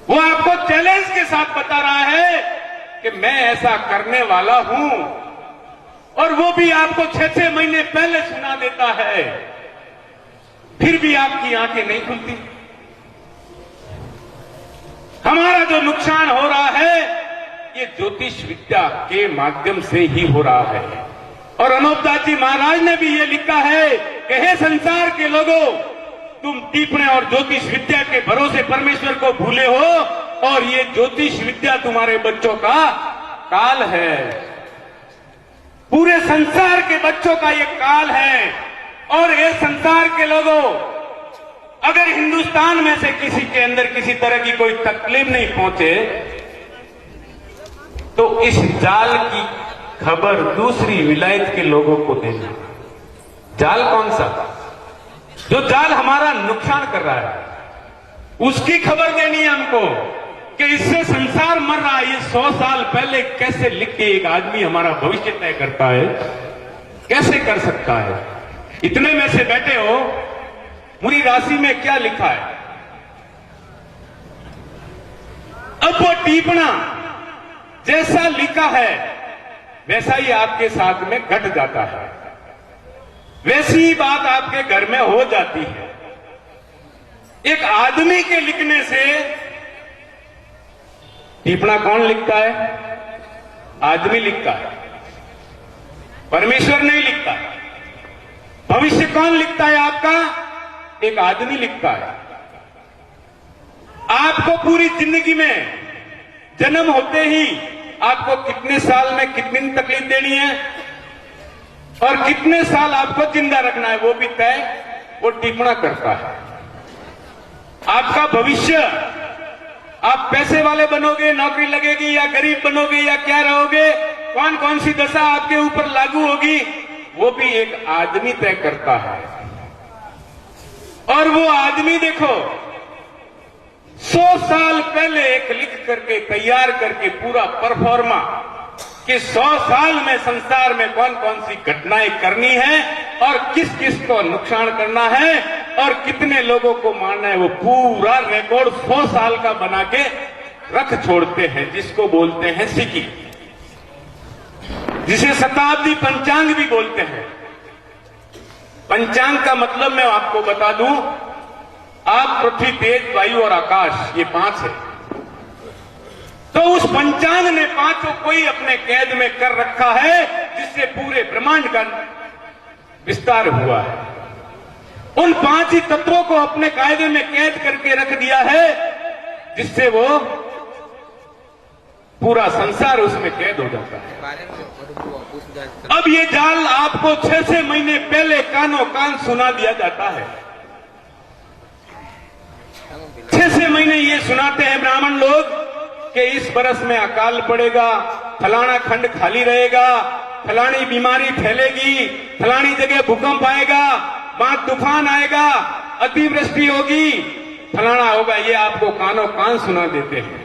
वो आपको चैलेंज के साथ बता रहा है कि मैं ऐसा करने वाला हूं, और वो भी आपको 6-6 महीने पहले सुना देता है, फिर भी आपकी आंखें नहीं खुलती। हमारा जो नुकसान हो रहा है ये ज्योतिष विद्या के माध्यम से ही हो रहा है। और अनूपदास जी महाराज ने भी ये लिखा है कि हे संसार के लोगों, तुम टीपणे और ज्योतिष विद्या के भरोसे परमेश्वर को भूले हो, और ये ज्योतिष विद्या तुम्हारे बच्चों का काल है। पूरे संसार के बच्चों का ये काल है। और ये संसार के लोगों, अगर हिंदुस्तान में से किसी के अंदर किसी तरह की कोई तकलीफ नहीं पहुंचे तो इस जाल की खबर दूसरी विलायत के लोगों को देना। जाल कौन सा? जो जाल हमारा नुकसान कर रहा है, उसकी खबर देनी है हमको कि इससे संसार मर रहा है। ये 100 साल पहले कैसे लिख के एक आदमी हमारा भविष्य तय करता है? कैसे कर सकता है? इतने में से बैठे हो, पूरी राशि में क्या लिखा है? अब वो टीपना जैसा लिखा है वैसा ही आपके साथ में घट जाता है, वैसी ही बात आपके घर में हो जाती है। एक आदमी के लिखने से टीपना कौन लिखता है? आदमी लिखता है, परमेश्वर नहीं लिखता। भविष्य कौन लिखता है आपका? एक आदमी लिखता है। आपको पूरी जिंदगी में जन्म होते ही आपको कितने साल में कितनी तकलीफ देनी है और कितने साल आपको जिंदा रखना है, वो भी तय वो टिप्पणा करता है। आपका भविष्य, आप पैसे वाले बनोगे, नौकरी लगेगी, या गरीब बनोगे, या क्या रहोगे, कौन कौन सी दशा आपके ऊपर लागू होगी, वो भी एक आदमी तय करता है। और वो आदमी देखो 100 साल पहले एक लिख करके तैयार करके पूरा परफॉर्मा कि 100 साल में संसार में कौन कौन सी घटनाएं करनी है और किस किस को नुकसान करना है और कितने लोगों को मारना है, वो पूरा रिकॉर्ड 100 साल का बना के रख छोड़ते हैं, जिसको बोलते हैं सिक्की, जिसे शताब्दी पंचांग भी बोलते हैं। पंचांग का मतलब मैं आपको बता दूं, आप, पृथ्वी, तेज, वायु और आकाश, ये 5 है। तो उस पंचांग ने 5 को ही अपने कैद में कर रखा है, जिससे पूरे ब्रह्मांड का विस्तार हुआ है। उन 5 ही तत्वों को अपने कायदे में कैद करके रख दिया है, जिससे वो पूरा संसार उसमें कैद हो जाता है। अब ये जाल आपको 6-6 महीने पहले कानों कान सुना दिया जाता है। 6-6 महीने ये सुनाते हैं ब्राह्मण लोग कि इस बरस में अकाल पड़ेगा, फलाना खंड खाली रहेगा, फलानी बीमारी फैलेगी, फलानी जगह भूकंप आएगा, वहां तूफान आएगा, अतिवृष्टि होगी, फलाना होगा। ये आपको कानों कान सुना देते हैं।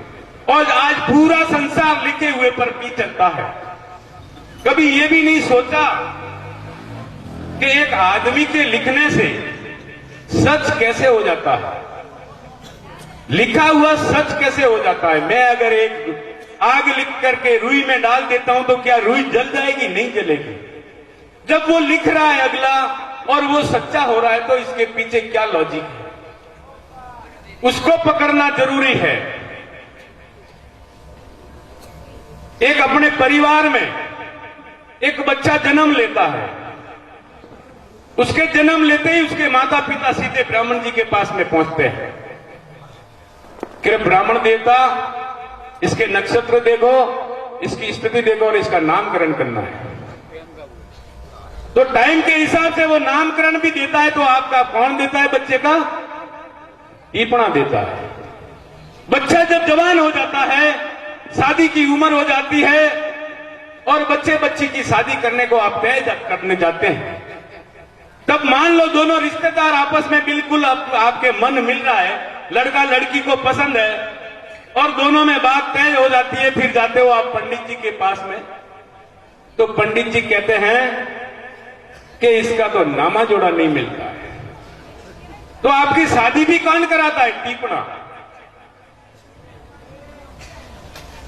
और आज पूरा संसार लिखे हुए पर भी चलता है। कभी ये भी नहीं सोचा कि एक आदमी के लिखने से सच कैसे हो जाता है, लिखा हुआ सच कैसे हो जाता है। मैं अगर एक आग लिख करके रुई में डाल देता हूं तो क्या रुई जल जाएगी? नहीं जलेगी। जब वो लिख रहा है अगला और वो सच्चा हो रहा है तो इसके पीछे क्या लॉजिक है, उसको पकड़ना जरूरी है। एक अपने परिवार में एक बच्चा जन्म लेता है, उसके जन्म लेते ही उसके माता पिता सीधे ब्राह्मण जी के पास में पहुंचते हैं कि ब्राह्मण देवता, इसके नक्षत्र देखो, इसकी स्थिति देखो और इसका नामकरण करना है। तो टाइम के हिसाब से वो नामकरण भी देता है। तो आपका कौन देता है बच्चे का? टीपणा देता है। बच्चा जब जवान हो जाता है, शादी की उम्र हो जाती है और बच्चे बच्ची की शादी करने को आप तय करने जाते हैं, तब मान लो दोनों रिश्तेदार आपस में बिल्कुल आपके मन मिल रहा है, लड़का लड़की को पसंद है और दोनों में बात तय हो जाती है। फिर जाते हो आप पंडित जी के पास में, तो पंडित जी कहते हैं कि इसका तो नामा जोड़ा नहीं मिलता है। तो आपकी शादी भी कौन कराता है? टीपणा।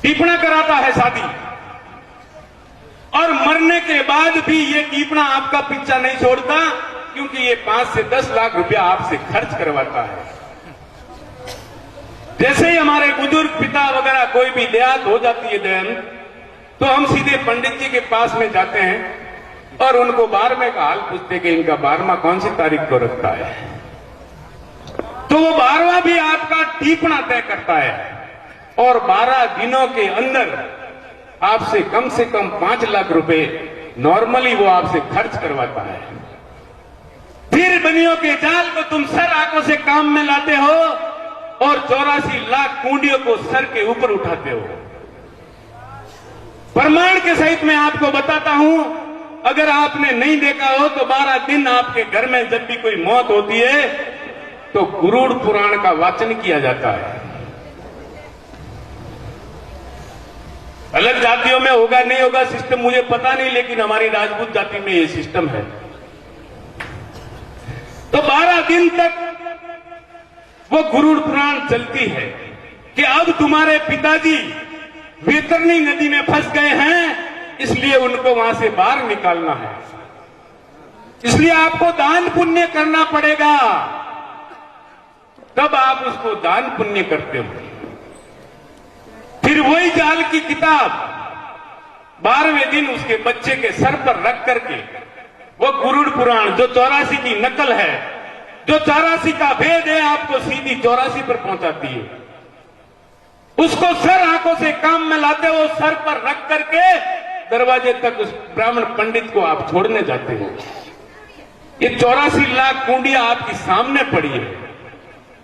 टीपणा कराता है शादी, और मरने के बाद भी ये टीपणा आपका पीछा नहीं छोड़ता, क्योंकि ये 5 से 10 लाख रुपया आपसे खर्च करवाता है। जैसे ही हमारे बुजुर्ग पिता वगैरह कोई भी देहात हो जाती है देन, तो हम सीधे पंडित जी के पास में जाते हैं और उनको 12वें का हाल पूछते कि इनका 12वां कौन सी तारीख को रखता है। तो वो 12वां भी आपका टीपणा तय करता है, और 12 दिनों के अंदर आपसे कम 5 लाख रुपए नॉर्मली वो आपसे खर्च करवाता है। फिर बनियों के जाल को तुम सर आंखों से काम में लाते हो और 84 लाख कुंडियों को सर के ऊपर उठाते हो। प्रमाण के सहित मैं आपको बताता हूं, अगर आपने नहीं देखा हो तो 12 दिन आपके घर में जब भी कोई मौत होती है तो गुरुड़ पुराण का वाचन किया जाता है। अलग जातियों में होगा नहीं होगा सिस्टम मुझे पता नहीं, लेकिन हमारी राजपूत जाति में ये सिस्टम है। तो 12 दिन तक वो गुरुड़ पुराण चलती है कि अब तुम्हारे पिताजी वैतरणी नदी में फंस गए हैं, इसलिए उनको वहां से बाहर निकालना है, इसलिए आपको दान पुण्य करना पड़ेगा। तब आप उसको दान पुण्य करते हो। फिर वही जाल की किताब 12वें दिन उसके बच्चे के सर पर रख करके वो गुरुड़ पुराण जो 84 की नकल है, जो 84 का भेद है, आपको सीधी 84 पर पहुंचाती है। उसको सर आंखों से काम में लाते हो, सर पर रख करके दरवाजे तक उस ब्राह्मण पंडित को आप छोड़ने जाते हो। ये 84 लाख कुंडियां आपके सामने पड़ी है,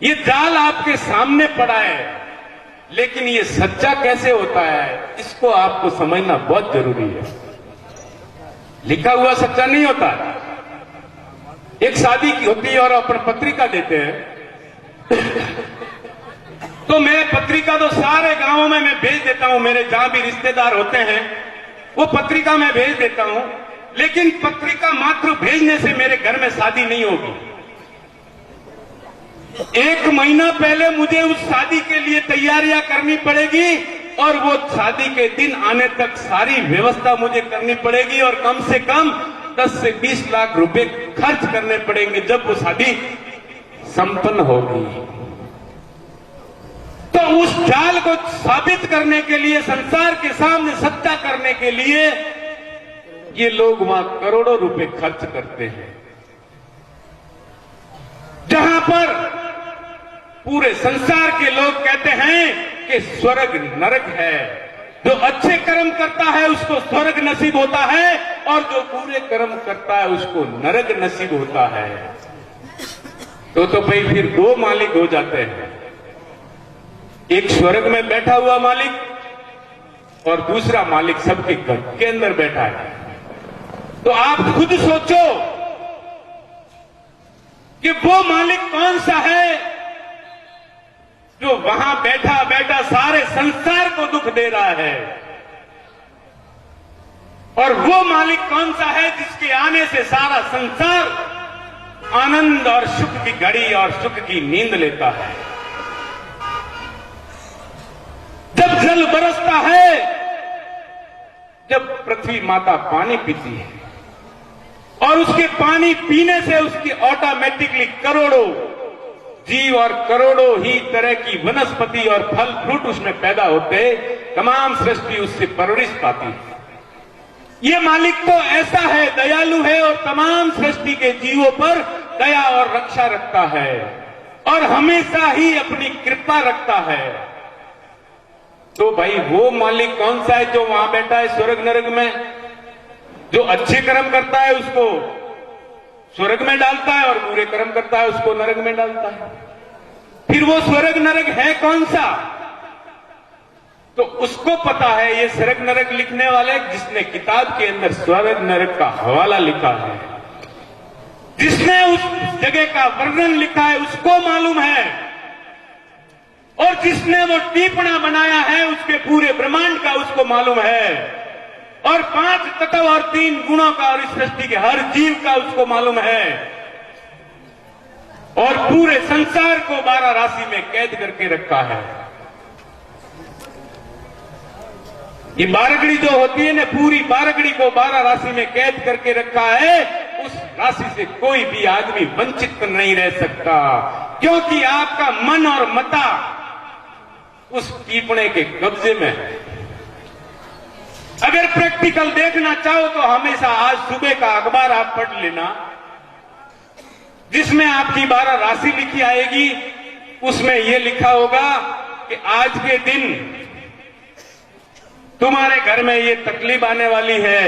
ये जाल आपके सामने पड़ा है, लेकिन ये सच्चा कैसे होता है इसको आपको समझना बहुत जरूरी है। लिखा हुआ सच्चा नहीं होता। एक शादी की होती है और अपन पत्रिका देते हैं तो मैं पत्रिका तो सारे गांवों में मैं भेज देता हूं, मेरे जहां भी रिश्तेदार होते हैं वो पत्रिका मैं भेज देता हूं, लेकिन पत्रिका मात्र भेजने से मेरे घर में शादी नहीं होगी। 1 महीना पहले मुझे उस शादी के लिए तैयारियां करनी पड़ेगी, और वो शादी के दिन आने तक सारी व्यवस्था मुझे करनी पड़ेगी, और कम से कम 10 से 20 लाख रुपए खर्च करने पड़ेंगे जब वो शादी संपन्न होगी। तो उस जाल को साबित करने के लिए, संसार के सामने सच्चा करने के लिए ये लोग वहां करोड़ों रुपए खर्च करते हैं, जहां पर पूरे संसार के लोग कहते हैं कि स्वर्ग नरक है। जो अच्छे कर्म करता है उसको स्वर्ग नसीब होता है, और जो बुरे कर्म करता है उसको नरक नसीब होता है। तो भाई फिर 2 मालिक हो जाते हैं, एक स्वर्ग में बैठा हुआ मालिक और दूसरा मालिक सबके घर के अंदर बैठा है। तो आप खुद सोचो कि वो मालिक कौन सा है जो वहां बैठा बैठा सारे संसार को दुख दे रहा है, और वो मालिक कौन सा है जिसके आने से सारा संसार आनंद और सुख की घड़ी और सुख की नींद लेता है। जब जल बरसता है, जब पृथ्वी माता पानी पीती है, और उसके पानी पीने से उसकी ऑटोमेटिकली करोड़ों जीव और करोड़ों ही तरह की वनस्पति और फल फ्रूट उसमें पैदा होते, तमाम सृष्टि उससे परवरिश पाती है। ये मालिक तो ऐसा है, दयालु है, और तमाम सृष्टि के जीवों पर दया और रक्षा रखता है, और हमेशा ही अपनी कृपा रखता है। तो भाई वो मालिक कौन सा है जो वहां बैठा है स्वर्ग नरक में? जो अच्छे कर्म करता है उसको स्वर्ग में डालता है, और बुरे कर्म करता है उसको नरक में डालता है। फिर वो स्वर्ग नरक है कौन सा? तो उसको पता है। ये स्वर्ग नरक लिखने वाले, जिसने किताब के अंदर स्वर्ग नरक का हवाला लिखा है, जिसने उस जगह का वर्णन लिखा है, उसको मालूम है। और जिसने वो टीपणा बनाया है उसके पूरे ब्रह्मांड का उसको मालूम है, और 5 तत्व और 3 गुणों का और इस सृष्टि के हर जीव का उसको मालूम है, और पूरे संसार को 12 राशि में कैद करके रखा है। ये बारगड़ी जो होती है ना, पूरी बारगड़ी को 12 राशि में कैद करके रखा है। उस राशि से कोई भी आदमी वंचित नहीं रह सकता, क्योंकि आपका मन और मता उस टीपणे के कब्जे में है। अगर प्रैक्टिकल देखना चाहो तो हमेशा आज सुबह का अखबार आप पढ़ लेना, जिसमें आपकी 12 राशि लिखी आएगी। उसमें यह लिखा होगा कि आज के दिन तुम्हारे घर में ये तकलीफ आने वाली है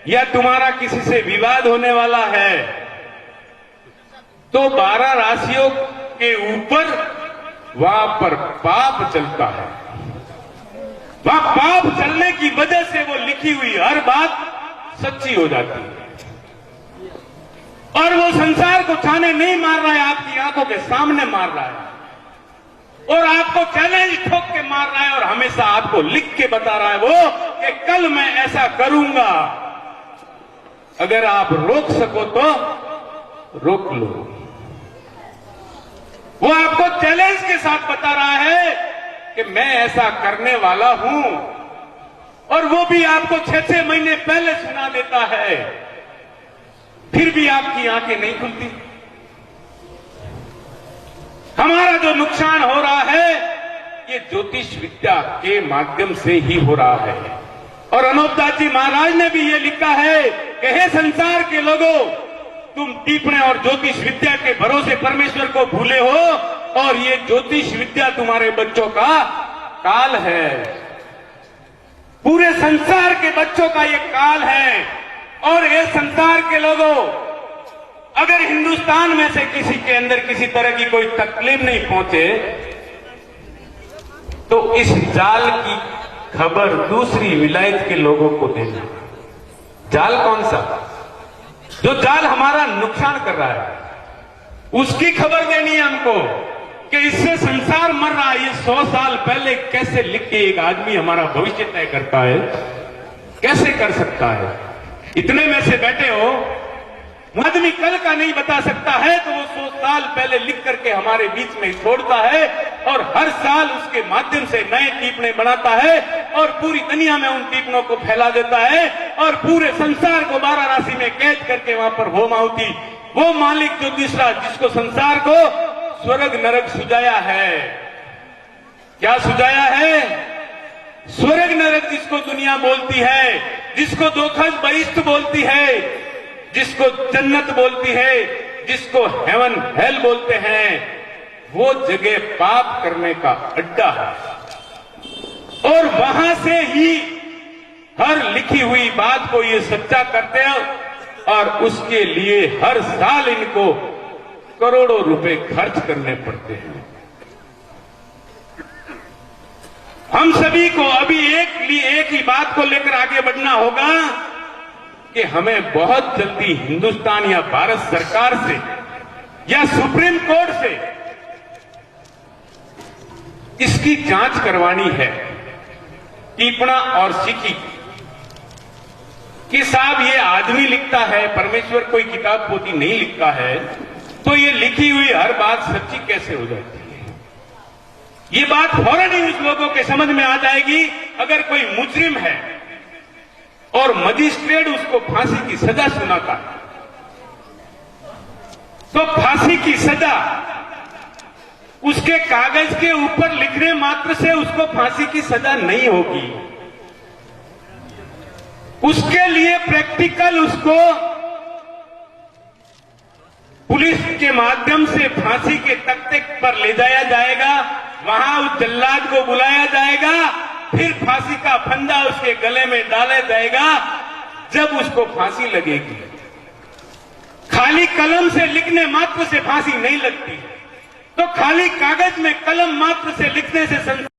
या तुम्हारा किसी से विवाद होने वाला है, तो 12 राशियों के ऊपर वहां पर पाप चलता है। वहां पाप चलने की वजह से वो लिखी हुई हर बात सच्ची हो जाती है। और वो संसार को छाने नहीं मार रहा है, आपकी आंखों के सामने मार रहा है और आपको चैलेंज ठोक के मार रहा है और हमेशा आपको लिख के बता रहा है वो कि कल मैं ऐसा करूंगा। अगर आप रोक सको तो रोक लो। वो आपको चैलेंज के साथ बता रहा है कि मैं ऐसा करने वाला हूं, और वो भी आपको 6-6 महीने पहले सुना देता है, फिर भी आपकी आंखें नहीं खुलती। हमारा जो नुकसान हो रहा है ये ज्योतिष विद्या के माध्यम से ही हो रहा है। और अनूपदास जी महाराज ने भी ये लिखा है कि हे संसार के लोगों, तुम टीपणे और ज्योतिष विद्या के भरोसे परमेश्वर को भूले हो, और ये ज्योतिष विद्या तुम्हारे बच्चों का काल है। पूरे संसार के बच्चों का ये काल है। और ये संसार के लोगों, अगर हिंदुस्तान में से किसी के अंदर किसी तरह की कोई तकलीफ नहीं पहुंचे, तो इस जाल की खबर दूसरी विलायत के लोगों को देना। जाल कौन सा? जो जाल हमारा नुकसान कर रहा है, उसकी खबर देनी है हमको कि इससे संसार मर रहा है। ये 100 साल पहले कैसे लिख के एक आदमी हमारा भविष्य तय करता है? कैसे कर सकता है? इतने में से बैठे हो, आदमी कल का नहीं बता सकता है, तो वो 100 साल पहले लिख करके हमारे बीच में छोड़ता है और हर साल उसके माध्यम से नए टीपणे बनाता है और पूरी दुनिया में उन टीपणों को फैला देता है और पूरे संसार को 12 राशि में कैद करके वहां पर होम आहुति, वो मालिक जो दूसरा जिसको संसार को स्वर्ग नरक सुझाया है। क्या सुझाया है? स्वर्ग नरक जिसको दुनिया बोलती है, जिसको दोखज बहिष्ठ बोलती है, जिसको जन्नत बोलती है, जिसको हेवन हेल बोलते हैं, वो जगह पाप करने का अड्डा है। और वहां से ही हर लिखी हुई बात को ये सच्चा करते हैं और उसके लिए हर साल इनको करोड़ों रुपए खर्च करने पड़ते हैं। हम सभी को अभी एक ही बात को लेकर आगे बढ़ना होगा कि हमें बहुत जल्दी हिंदुस्तान या भारत सरकार से या सुप्रीम कोर्ट से इसकी जांच करवानी है, टीपणा और सिक्की कि साहब ये आदमी लिखता है, परमेश्वर कोई किताब पोती नहीं लिखता है, तो ये लिखी हुई हर बात सच्ची कैसे हो जाती है? ये बात फौरन ही उस लोगों के समझ में आ जाएगी। अगर कोई मुजरिम है और मजिस्ट्रेट उसको फांसी की सजा सुनाता है, तो फांसी की सजा उसके कागज के ऊपर लिखने मात्र से उसको फांसी की सजा नहीं होगी। उसके लिए प्रैक्टिकल उसको पुलिस के माध्यम से फांसी के तख्ते पर ले जाया जाएगा, वहां उस जल्लाद को बुलाया जाएगा, फिर फांसी का फंदा उसके गले में डाला जाएगा। जब उसको फांसी लगेगी, खाली कलम से लिखने मात्र से फांसी नहीं लगती, तो खाली कागज में कलम मात्र से लिखने से